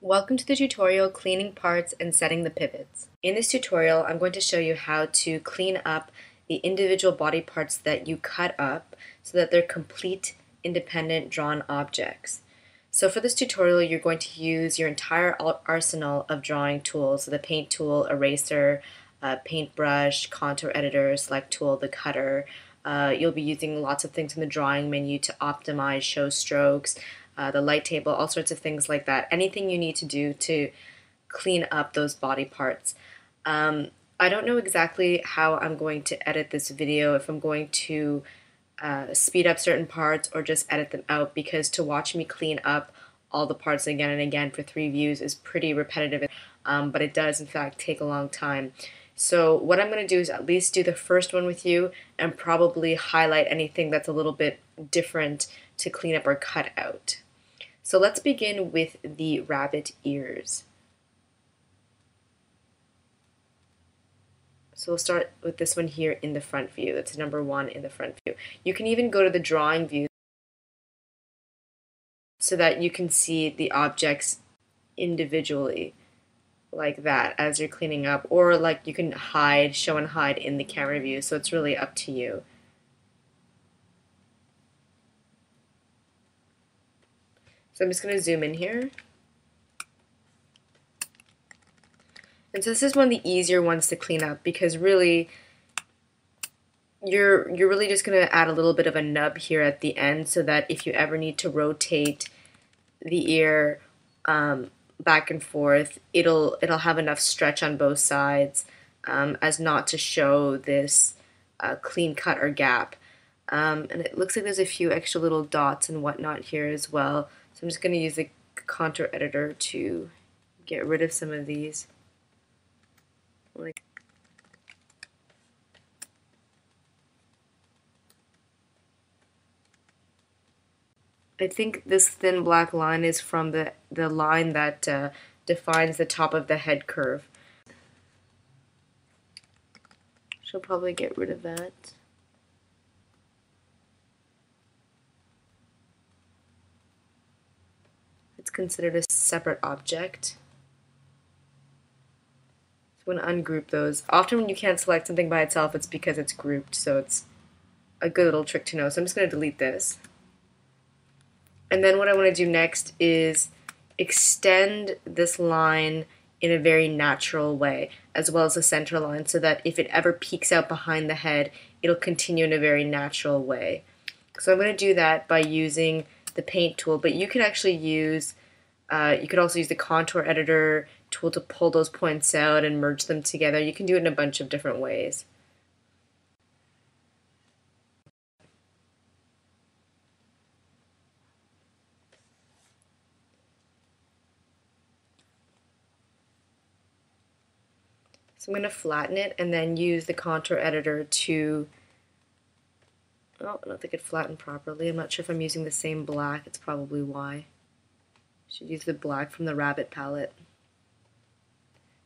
Welcome to the tutorial Cleaning Parts and Setting the Pivots. In this tutorial, I'm going to show you how to clean up the individual body parts that you cut up so that they're complete, independent, drawn objects. So for this tutorial, you're going to use your entire arsenal of drawing tools, so the paint tool, eraser, paintbrush, contour editor, select tool, the cutter. You'll be using lots of things in the drawing menu to optimize, show strokes, the light table, all sorts of things like that. Anything you need to do to clean up those body parts. I don't know exactly how I'm going to edit this video, if I'm going to speed up certain parts or just edit them out, because to watch me clean up all the parts again and again for 3 views is pretty repetitive, but it does in fact take a long time. So what I'm going to do is at least do the first one with you and probably highlight anything that's a little bit different to clean up or cut out. So let's begin with the rabbit ears. So we'll start with this one here in the front view. That's number 1 in the front view. You can even go to the drawing view so that you can see the objects individually like that as you're cleaning up, or like you can hide, show and hide in the camera view, so it's really up to you. So I'm just going to zoom in here. And so this is one of the easier ones to clean up, because really you're really just going to add a little bit of a nub here at the end, so that if you ever need to rotate the ear back and forth, it'll have enough stretch on both sides as not to show this clean cut or gap. And it looks like there's a few extra little dots and whatnot here as well. So I'm just going to use the contour editor to get rid of some of these. I think this thin black line is from the line that defines the top of the head curve. She'll probably get rid of that. It's considered a separate object. So I'm going to ungroup those. Often when you can't select something by itself, it's because it's grouped, so it's a good little trick to know. So I'm just going to delete this. And then what I want to do next is extend this line in a very natural way, as well as the center line, so that if it ever peeks out behind the head, it'll continue in a very natural way. So I'm going to do that by using the paint tool, but you could actually use, you could also use the contour editor tool to pull those points out and merge them together. You can do it in a bunch of different ways. So I'm going to flatten it and then use the contour editor to, oh, I don't think it flattened properly. I'm not sure if I'm using the same black. It's probably why. I should use the black from the rabbit palette.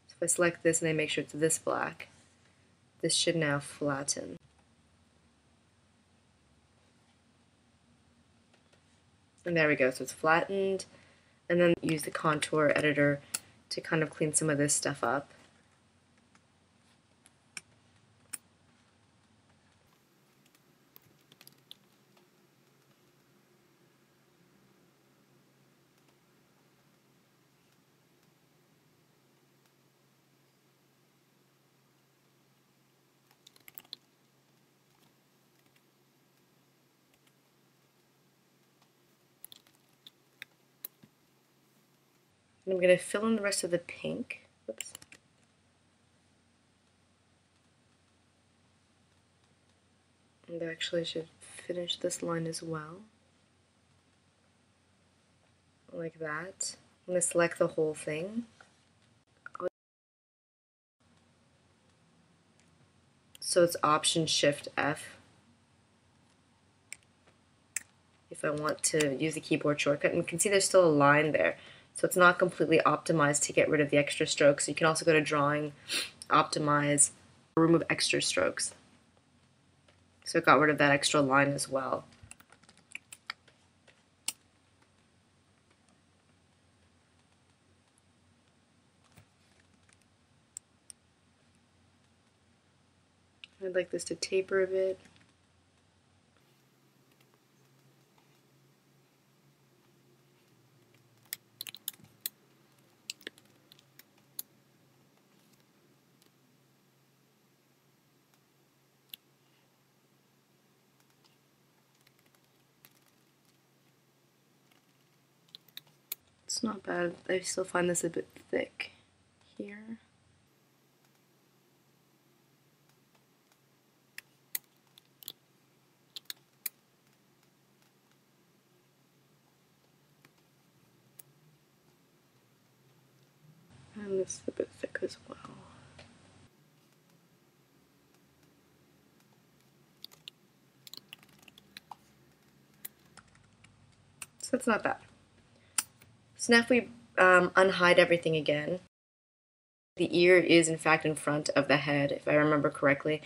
So if I select this and I make sure it's this black, this should now flatten. And there we go, so it's flattened. And then use the contour editor to kind of clean some of this stuff up. And I'm going to fill in the rest of the pink. Oops. And actually I should finish this line as well. Like that. I'm going to select the whole thing. So it's Option Shift F if I want to use the keyboard shortcut. And you can see there's still a line there. So it's not completely optimized to get rid of the extra strokes. So you can also go to Drawing, Optimize, remove extra strokes. So it got rid of that extra line as well. I'd like this to taper a bit. It's not bad. I still find this a bit thick here. And this is a bit thick as well. So that's not bad. So now if we unhide everything again, the ear is in fact in front of the head, if I remember correctly.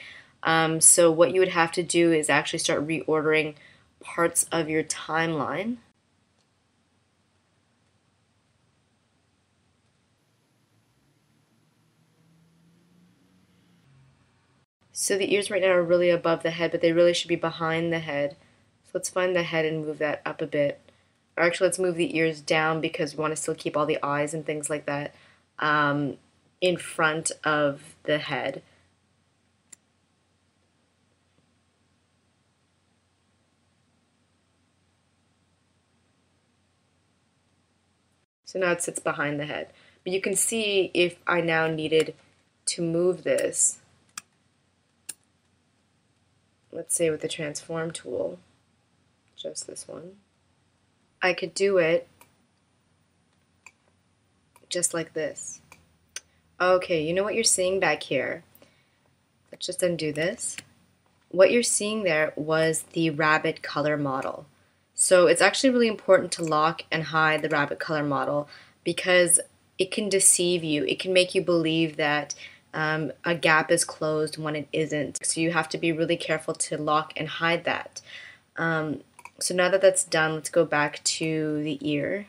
So what you would have to do is actually start reordering parts of your timeline. So the ears right now are really above the head, but they really should be behind the head. So let's find the head and move that up a bit. Or actually, let's move the ears down because we want to still keep all the eyes and things like that in front of the head. So now it sits behind the head. But you can see if I now needed to move this, let's say with the transform tool, just this one, I could do it just like this. Okay, you know what you're seeing back here? Let's just undo this. What you're seeing there was the rabbit color model. So it's actually really important to lock and hide the rabbit color model because it can deceive you. It can make you believe that a gap is closed when it isn't. So you have to be really careful to lock and hide that. So now that that's done, let's go back to the ear.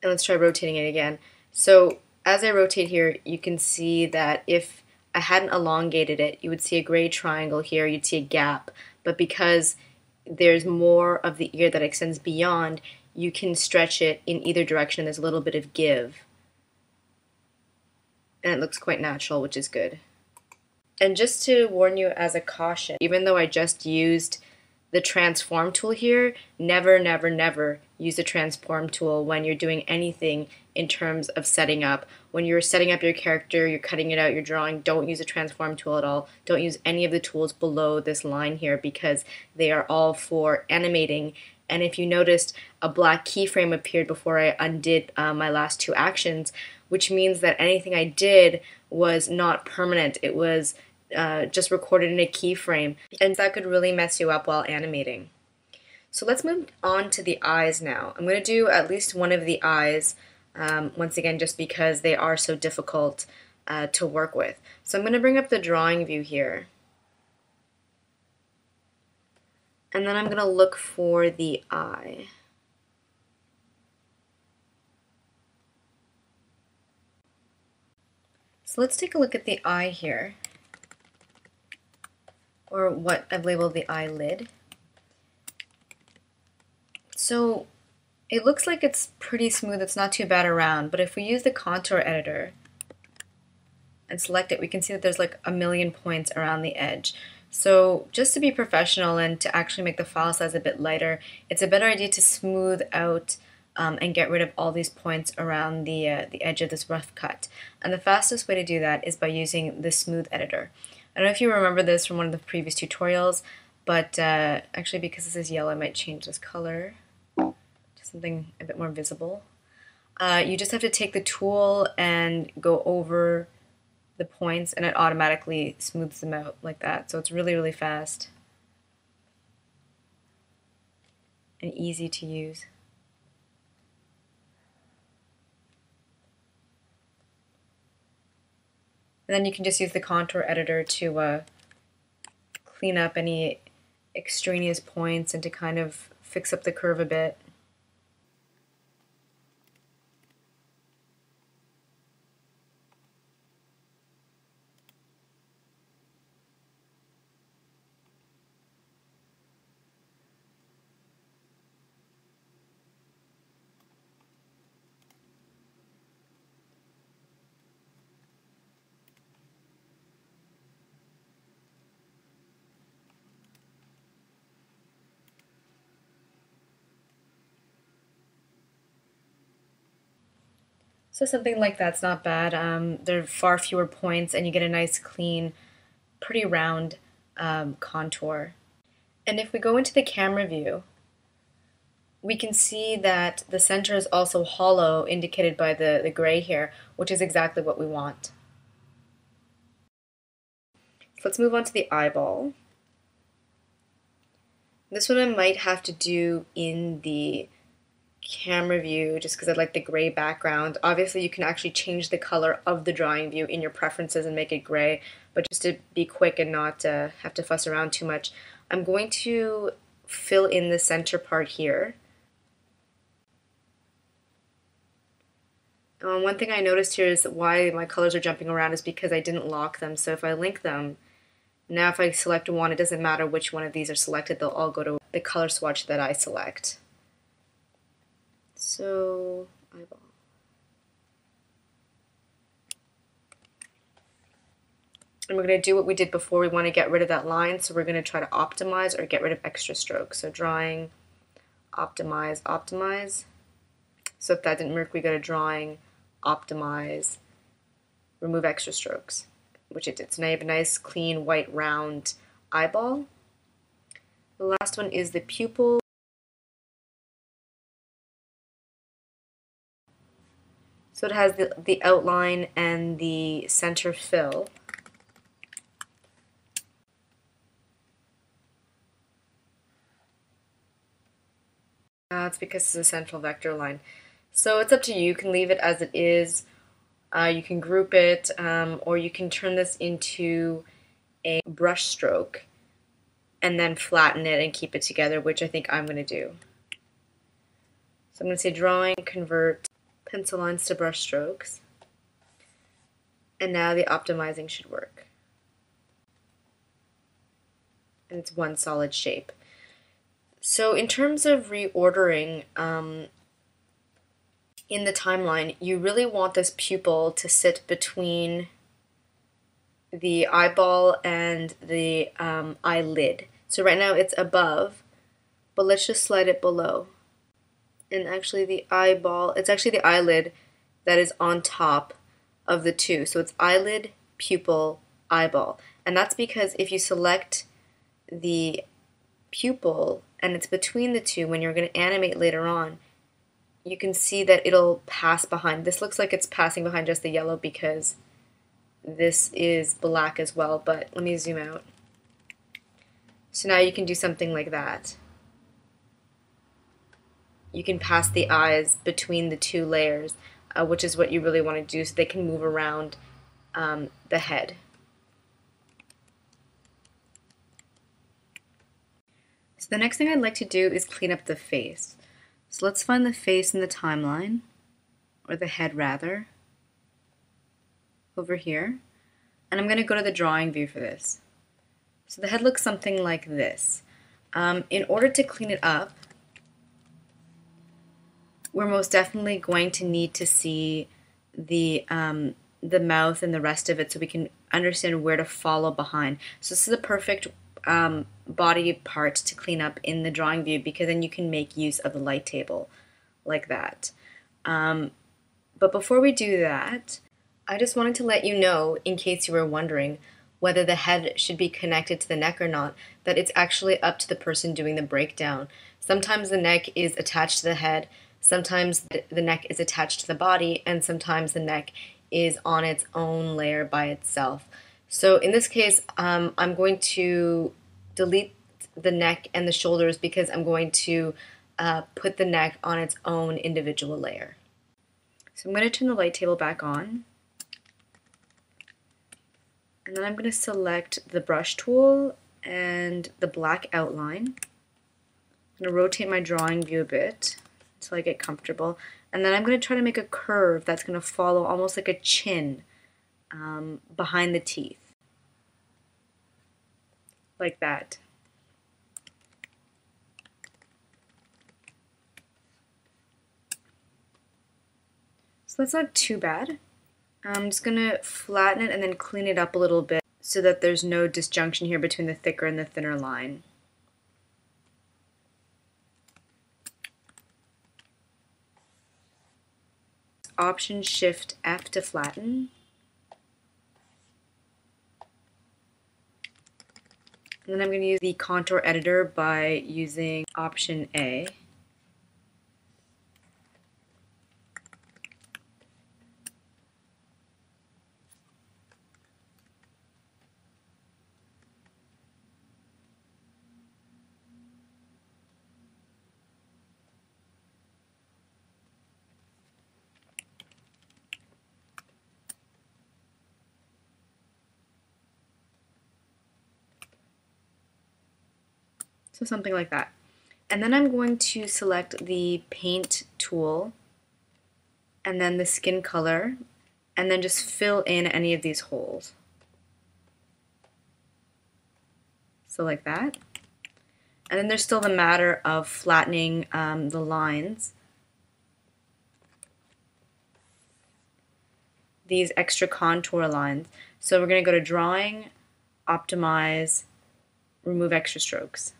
And let's try rotating it again. So as I rotate here, you can see that if I hadn't elongated it, you would see a gray triangle here, you'd see a gap. But because there's more of the ear that extends beyond, you can stretch it in either direction. There's a little bit of give. And it looks quite natural, which is good. And just to warn you as a caution, even though I just used the transform tool here, never, never, never use the transform tool when you're doing anything in terms of setting up. When you're setting up your character, you're cutting it out, you're drawing, don't use the transform tool at all. Don't use any of the tools below this line here because they are all for animating. And if you noticed, a black keyframe appeared before I undid my last two actions, which means that anything I did was not permanent. It was just recorded in a keyframe, and that could really mess you up while animating. So let's move on to the eyes now. I'm going to do at least one of the eyes, once again, just because they are so difficult to work with. So I'm going to bring up the drawing view here. And then I'm going to look for the eye. So let's take a look at the eye here, or what I've labeled the eyelid. So it looks like it's pretty smooth, it's not too bad around, but if we use the contour editor and select it, we can see that there's like a million points around the edge. So just to be professional and to actually make the file size a bit lighter, it's a better idea to smooth out and get rid of all these points around the edge of this rough cut. And the fastest way to do that is by using the smooth editor. I don't know if you remember this from one of the previous tutorials, but actually because this is yellow, I might change this color to something a bit more visible. You just have to take the tool and go over the points and it automatically smooths them out like that. So it's really, really fast and easy to use. And then you can just use the contour editor to clean up any extraneous points and to kind of fix up the curve a bit. So something like that's not bad. There are far fewer points and you get a nice clean, pretty round contour. And if we go into the camera view, we can see that the center is also hollow, indicated by the gray here, which is exactly what we want. So let's move on to the eyeball. This one I might have to do in the camera view just because I like the gray background. Obviously you can actually change the color of the drawing view in your preferences and make it gray, but just to be quick and not have to fuss around too much, I'm going to fill in the center part here. One thing I noticed here is why my colors are jumping around is because I didn't lock them. So if I link them, now if I select one, it doesn't matter which one of these are selected, they'll all go to the color swatch that I select. So, eyeball. And we're going to do what we did before. We want to get rid of that line, so we're going to try to optimize or get rid of extra strokes. So drawing, optimize, optimize. So if that didn't work, we go to drawing, optimize, remove extra strokes, which it did. So now you have a nice, clean, white, round eyeball. The last one is the pupil. So it has the outline and the center fill. That's because it's a central vector line. So it's up to you. You can leave it as it is. You can group it, or you can turn this into a brush stroke and then flatten it and keep it together, which I think I'm going to do. So I'm going to say drawing, convert pencil lines to brush strokes, and now the optimizing should work. And it's one solid shape. So in terms of reordering, in the timeline, you really want this pupil to sit between the eyeball and the eyelid. So right now it's above, but let's just slide it below. And actually the eyeball, it's actually the eyelid that is on top of the two. So it's eyelid, pupil, eyeball. And that's because if you select the pupil and it's between the two, when you're going to animate later on, you can see that it'll pass behind. This looks like it's passing behind just the yellow because this is black as well, but let me zoom out. So now you can do something like that. You can pass the eyes between the two layers, which is what you really want to do so they can move around the head. So the next thing I'd like to do is clean up the face. So let's find the face in the timeline, or the head rather, over here. And I'm going to go to the drawing view for this. So the head looks something like this. In order to clean it up, we're most definitely going to need to see the mouth and the rest of it so we can understand where to follow behind. So this is a perfect body part to clean up in the drawing view because then you can make use of the light table like that. But before we do that, I just wanted to let you know, in case you were wondering whether the head should be connected to the neck or not, that it's actually up to the person doing the breakdown. Sometimes the neck is attached to the head, sometimes the neck is attached to the body, and sometimes the neck is on its own layer by itself. So in this case, I'm going to delete the neck and the shoulders because I'm going to put the neck on its own individual layer. So I'm going to turn the light table back on. And then I'm going to select the brush tool and the black outline. I'm going to rotate my drawing view a bit until I get comfortable. And then I'm going to try to make a curve that's going to follow almost like a chin behind the teeth. Like that. So that's not too bad. I'm just going to flatten it and then clean it up a little bit so that there's no disjunction here between the thicker and the thinner line. Option-Shift-F to flatten. And then I'm going to use the contour editor by using Option-A. So something like that. And then I'm going to select the paint tool and then the skin color and then just fill in any of these holes. So like that. And then there's still the matter of flattening the lines. These extra contour lines. So we're going to go to Drawing, Optimize, Remove Extra Strokes.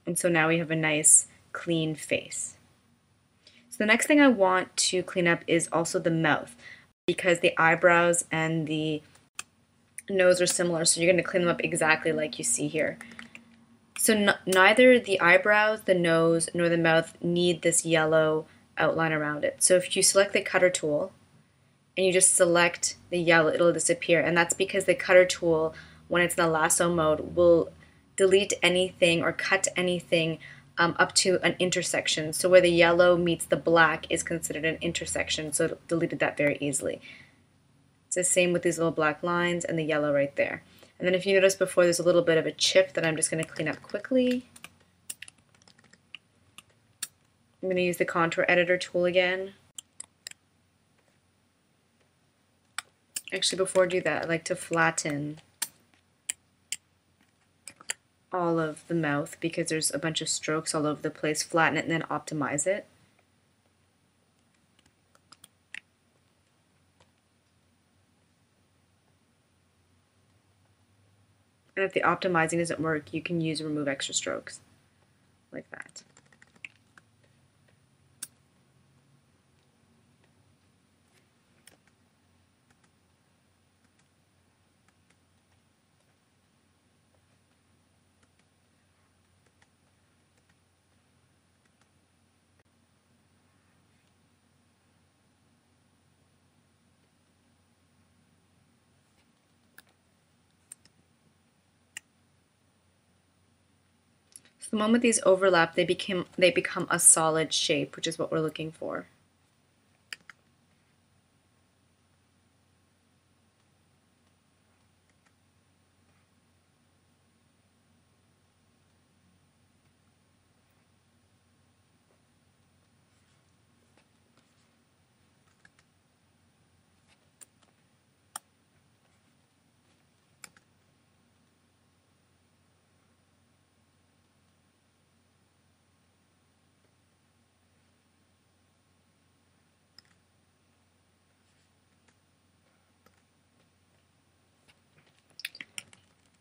And so now we have a nice clean face. So the next thing I want to clean up is also the mouth, because the eyebrows and the nose are similar, so you're going to clean them up exactly like you see here. So neither the eyebrows, the nose, nor the mouth need this yellow outline around it. So if you select the cutter tool and you just select the yellow, it'll disappear. And that's because the cutter tool, when it's in the lasso mode, will delete anything or cut anything up to an intersection. So where the yellow meets the black is considered an intersection, so it deleted that very easily. It's the same with these little black lines and the yellow right there. And then if you notice before, there's a little bit of a chip that I'm just going to clean up quickly. I'm going to use the contour editor tool again. Actually, before I do that, I like to flatten all of the mouth because there's a bunch of strokes all over the place. Flatten it and then optimize it. And if the optimizing doesn't work, you can use Remove Extra Strokes, like that. So the moment these overlap, they become a solid shape, which is what we're looking for.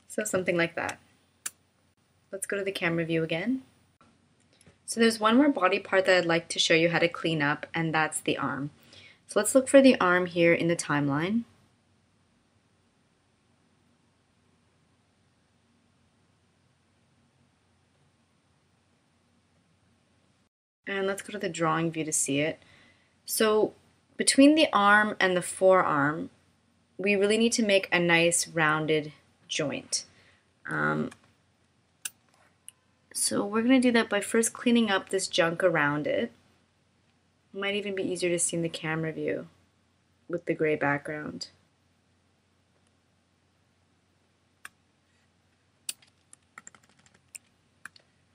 So something like that. Let's go to the camera view again. So there's one more body part that I'd like to show you how to clean up, and that's the arm. So let's look for the arm here in the timeline. And let's go to the drawing view to see it. So between the arm and the forearm, we really need to make a nice rounded joint. So we're going to do that by first cleaning up this junk around it. It might even be easier to see in the camera view with the gray background.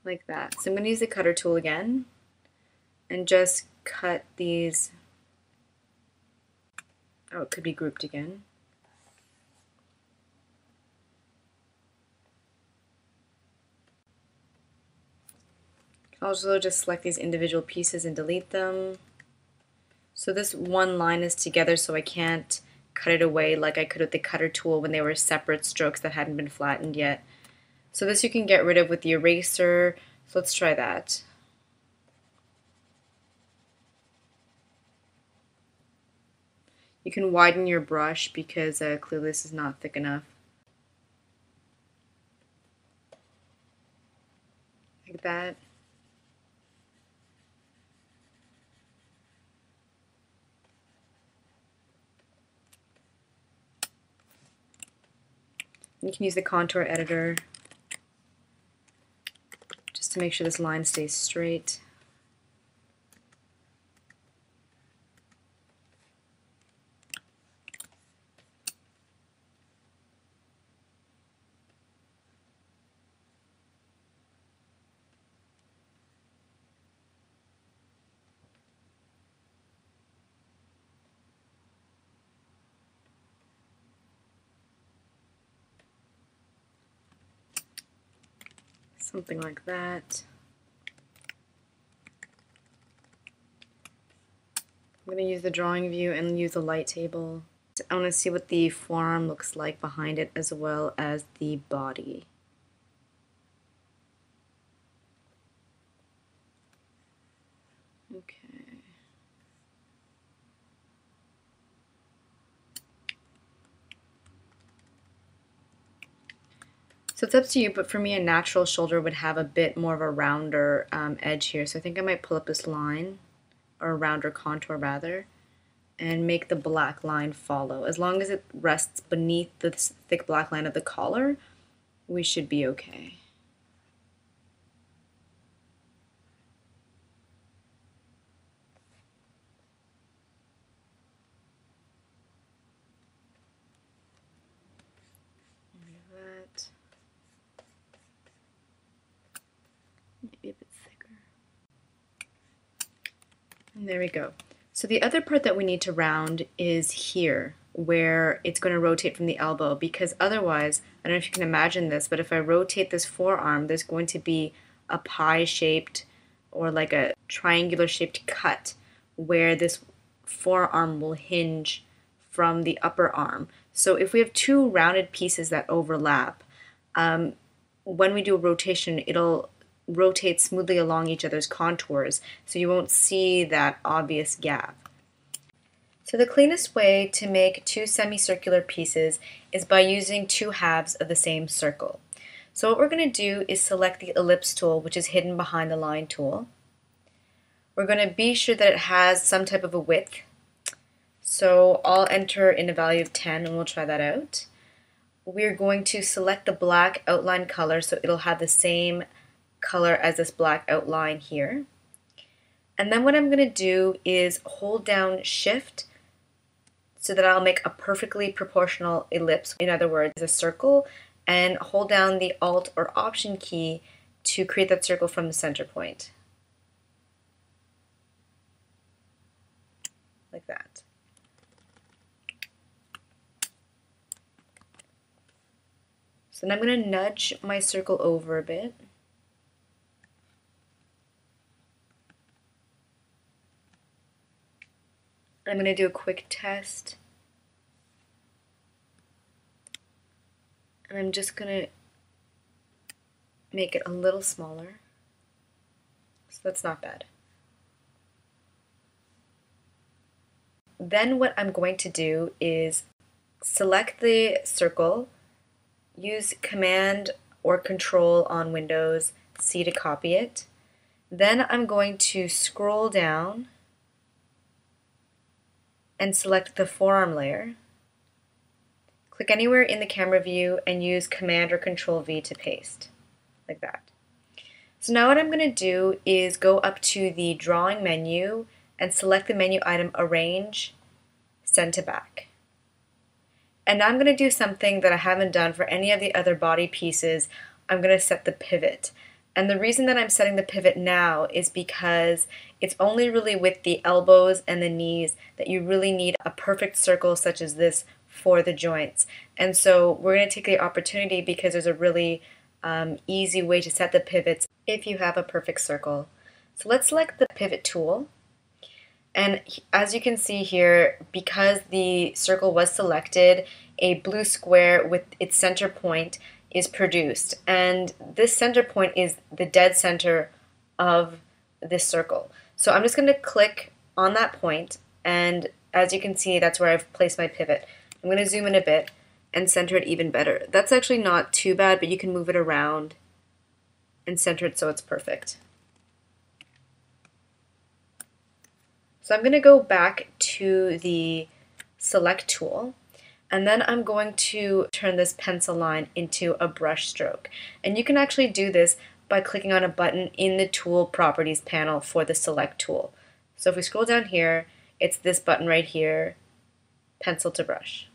Like that. So I'm going to use the cutter tool again and just cut these. Oh, it could be grouped again. I'll also just select these individual pieces and delete them. So this one line is together, so I can't cut it away like I could with the cutter tool when they were separate strokes that hadn't been flattened yet. So this you can get rid of with the eraser. So let's try that. You can widen your brush because clearly this is not thick enough. Like that. You can use the contour editor just to make sure this line stays straight. Something like that. I'm going to use the drawing view and use the light table. I want to see what the forearm looks like behind it as well as the body. Okay. So it's up to you, but for me a natural shoulder would have a bit more of a rounder edge here. So I think I might pull up this line, or a rounder contour rather, and make the black line follow. As long as it rests beneath the thick black line of the collar, we should be okay. Maybe a bit thicker. And there we go. So the other part that we need to round is here, where it's going to rotate from the elbow, because otherwise, I don't know if you can imagine this, but if I rotate this forearm, there's going to be a pie-shaped or like a triangular-shaped cut where this forearm will hinge from the upper arm. So if we have two rounded pieces that overlap, when we do a rotation, it'll rotate smoothly along each other's contours, so you won't see that obvious gap. So the cleanest way to make two semicircular pieces is by using two halves of the same circle. So what we're going to do is select the Ellipse tool, which is hidden behind the line tool. We're going to be sure that it has some type of a width. So I'll enter in a value of 10 and we'll try that out. We're going to select the black outline color so it'll have the same color as this black outline here. And then what I'm going to do is hold down Shift so that I'll make a perfectly proportional ellipse, in other words, a circle, and hold down the Alt or Option key to create that circle from the center point. Like that. So then I'm going to nudge my circle over a bit. I'm going to do a quick test. And I'm just going to make it a little smaller. So that's not bad. Then what I'm going to do is select the circle, use Command or Control on Windows C to copy it. Then I'm going to scroll down and select the forearm layer. Click anywhere in the camera view and use Command or Control V to paste, like that. So now what I'm going to do is go up to the drawing menu and select the menu item Arrange, Send to Back. And now I'm going to do something that I haven't done for any of the other body pieces. I'm going to set the pivot. And the reason that I'm setting the pivot now is because it's only really with the elbows and the knees that you really need a perfect circle such as this for the joints. And so we're going to take the opportunity because there's a really easy way to set the pivots if you have a perfect circle. So let's select the pivot tool. And as you can see here, because the circle was selected, a blue square with its center point is produced, and this center point is the dead center of this circle. So I'm just going to click on that point and as you can see, that's where I've placed my pivot. I'm going to zoom in a bit and center it even better. That's actually not too bad, but you can move it around and center it so it's perfect. So I'm going to go back to the Select tool, and then I'm going to turn this pencil line into a brush stroke. And you can actually do this by clicking on a button in the Tool Properties panel for the Select tool. So if we scroll down here, it's this button right here, Pencil to Brush.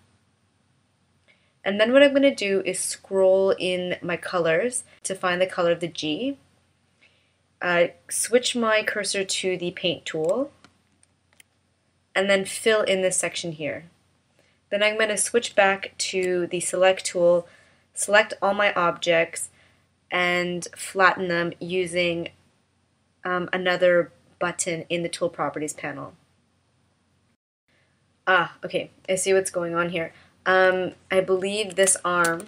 And then what I'm going to do is scroll in my colors to find the color of the G. Switch my cursor to the Paint tool, and then fill in this section here. Then I'm going to switch back to the Select tool, select all my objects, and flatten them using another button in the Tool Properties panel. Okay, I see what's going on here. I believe this arm,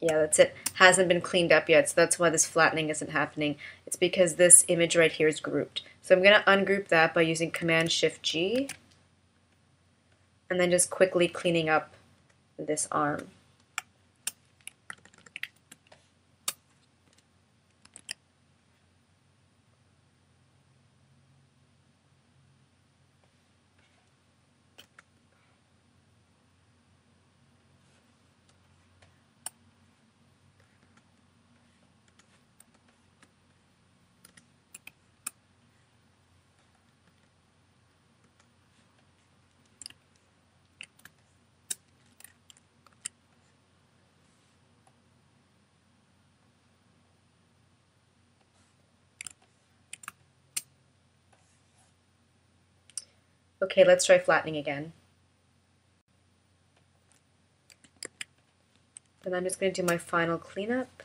yeah, that's it, hasn't been cleaned up yet, so that's why this flattening isn't happening. It's because this image right here is grouped. So I'm going to ungroup that by using Command-Shift-G, and then just quickly cleaning up this arm. Okay, let's try flattening again. Then I'm just going to do my final cleanup.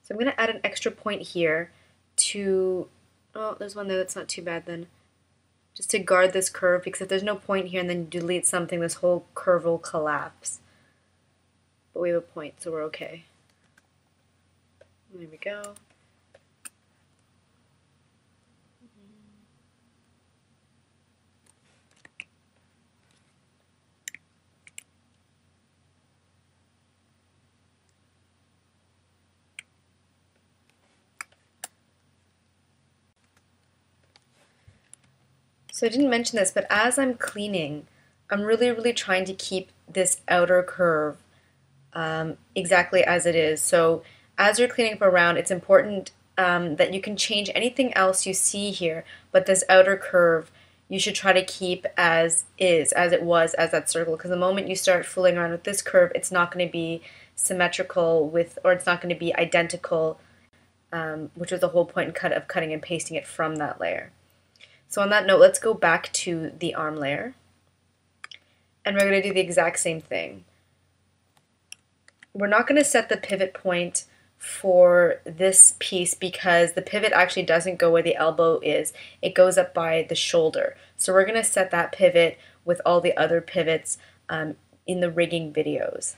So I'm going to add an extra point here to, oh, there's one there that's not too bad then. Just to guard this curve, because if there's no point here and then you delete something, this whole curve will collapse. But we have a point, so we're okay. There we go. So I didn't mention this, but as I'm cleaning, I'm really trying to keep this outer curve exactly as it is. So as you're cleaning up around, it's important that you can change anything else you see here, but this outer curve you should try to keep as is, as it was, as that circle, because the moment you start fooling around with this curve, it's not going to be symmetrical with, or it's not going to be identical, which was the whole point of cutting and pasting it from that layer. So on that note, let's go back to the arm layer, and we're going to do the exact same thing. We're not going to set the pivot point for this piece because the pivot actually doesn't go where the elbow is. It goes up by the shoulder. So we're going to set that pivot with all the other pivots in the rigging videos.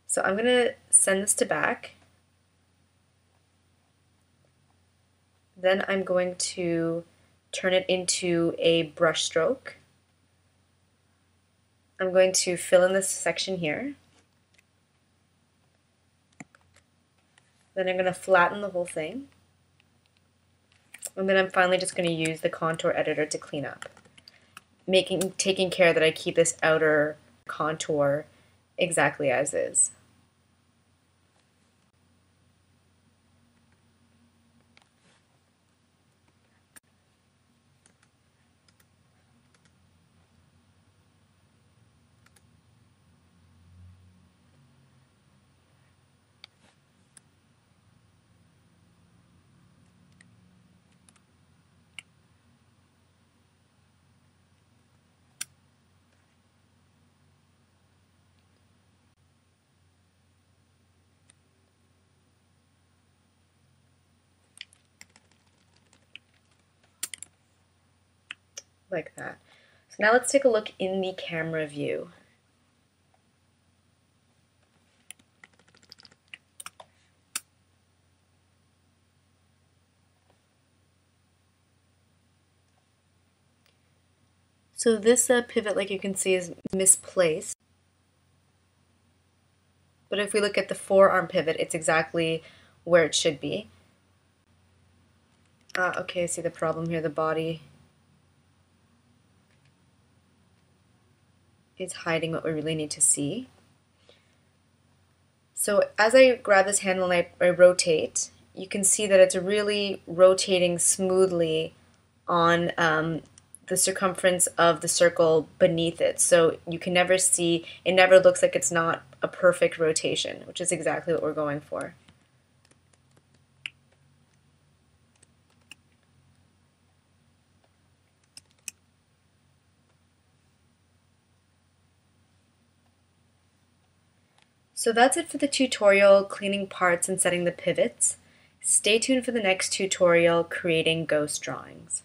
So I'm going to send this to back. Then I'm going to turn it into a brush stroke. I'm going to fill in this section here. Then I'm going to flatten the whole thing. And then I'm finally just going to use the contour editor to clean up, taking care that I keep this outer contour exactly as is. Like that. So now let's take a look in the camera view. So this pivot, like you can see, is misplaced. But if we look at the forearm pivot, it's exactly where it should be. Okay, I see the problem here. The body is hiding what we really need to see. So as I grab this handle and I rotate, you can see that it's really rotating smoothly on the circumference of the circle beneath it. So you can never see, it never looks like it's not a perfect rotation, which is exactly what we're going for. So that's it for the tutorial, cleaning parts and setting the pivots. Stay tuned for the next tutorial, creating ghost drawings.